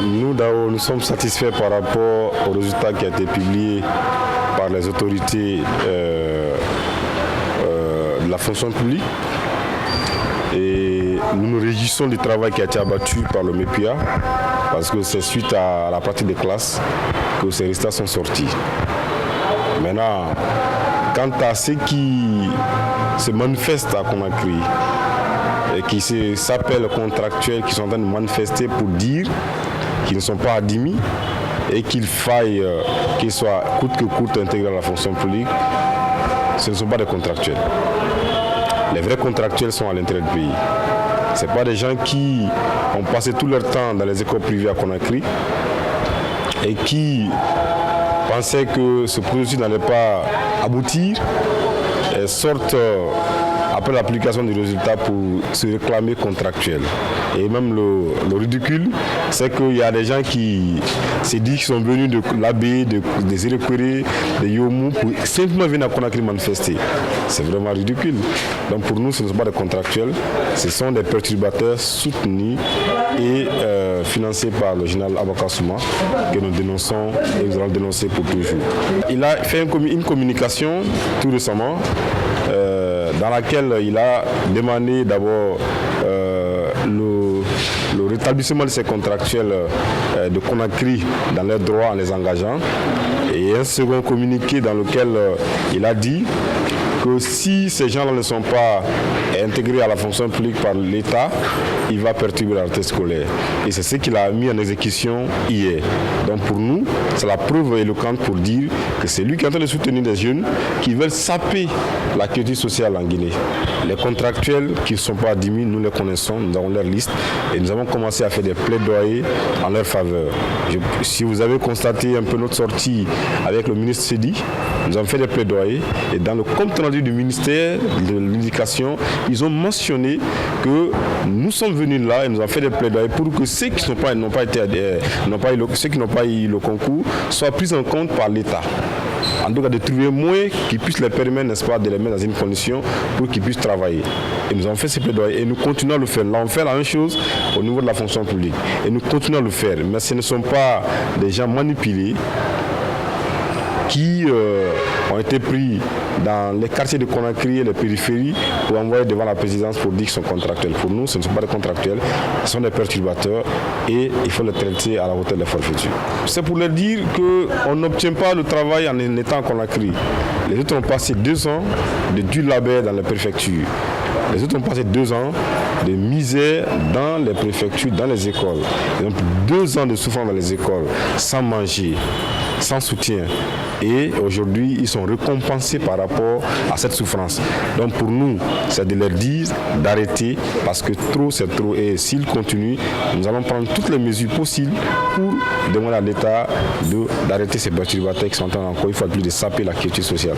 Nous, d'abord, nous sommes satisfaits par rapport au résultat qui a été publié par les autorités de la fonction publique. Et nous nous réjouissons du travail qui a été abattu par le MEPIA parce que c'est suite à la pratique des classes que ces résultats sont sortis. Maintenant, quant à ceux qui se manifestent à Conakry et qui s'appellent contractuels, qui sont en train de manifester pour dire qu'ils ne sont pas admis et qu'il faille qu'ils soient coûte que coûte intégrés à la fonction publique, ce ne sont pas des contractuels. Les vrais contractuels sont à l'intérieur du pays. Ce ne sont pas des gens qui ont passé tout leur temps dans les écoles privées à Conakry et qui pensaient que ce processus n'allait pas aboutir et sortent après l'application du résultat pour se réclamer contractuel. Et même le ridicule, c'est qu'il y a des gens qui se disent qu'ils sont venus de l'Abbé, des Irékwéré, des Yomou, pour simplement venir à Conakry manifester. C'est vraiment ridicule. Donc pour nous, ce ne sont pas des contractuels, ce sont des perturbateurs soutenus et financés par le général Abaka Souma, que nous dénonçons et nous allons dénoncer pour toujours. Il a fait une communication tout récemment dans laquelle il a demandé d'abord le rétablissement de ces contractuels de Conakry dans leurs droits en les engageant, et un second communiqué dans lequel il a dit que si ces gens-là ne sont pas intégrés à la fonction publique par l'État, il va perturber la rentrée scolaire. Et c'est ce qu'il a mis en exécution hier. Donc pour nous, c'est la preuve éloquente pour dire que c'est lui qui est en train de soutenir des jeunes qui veulent saper la culture sociale en Guinée. Les contractuels qui ne sont pas admis, nous les connaissons, nous avons leur liste et nous avons commencé à faire des plaidoyers en leur faveur. Si vous avez constaté un peu notre sortie avec le ministre Sedi, nous avons fait des plaidoyers et dans le compte rendu du ministère de l'Éducation, ils ont mentionné que nous sommes venus là et nous avons fait des plaidoyers pour que ceux qui n'ont pas eu le concours soient pris en compte par l'État. En tout cas, de trouver moyen qui puisse les permettre, n'est-ce pas, de les mettre dans une condition pour qu'ils puissent travailler. Et nous avons fait ces plaidoyers et nous continuons à le faire. Là, on fait la même chose au niveau de la fonction publique. Et nous continuons à le faire. Mais ce ne sont pas des gens manipulés qui ont été pris dans les quartiers de Conakry et les périphéries pour envoyer devant la présidence pour dire qu'ils sont contractuels. Pour nous, ce ne sont pas des contractuels, ce sont des perturbateurs et il faut les traiter à la hauteur des forfaitures. C'est pour leur dire qu'on n'obtient pas le travail en étant en Conakry. Les autres ont passé 2 ans de dur labeur dans les préfectures. Les autres ont passé 2 ans de misère dans les préfectures, dans les écoles. Ils ont 2 ans de souffrance dans les écoles, sans manger, sans soutien. Et aujourd'hui, ils sont récompensés par rapport à cette souffrance. Donc pour nous, c'est de leur dire d'arrêter parce que trop, c'est trop. Et s'ils continuent, nous allons prendre toutes les mesures possibles pour demander à l'État d'arrêter ces perturbateurs qui sont en train encore une fois de plus de saper la culture sociale.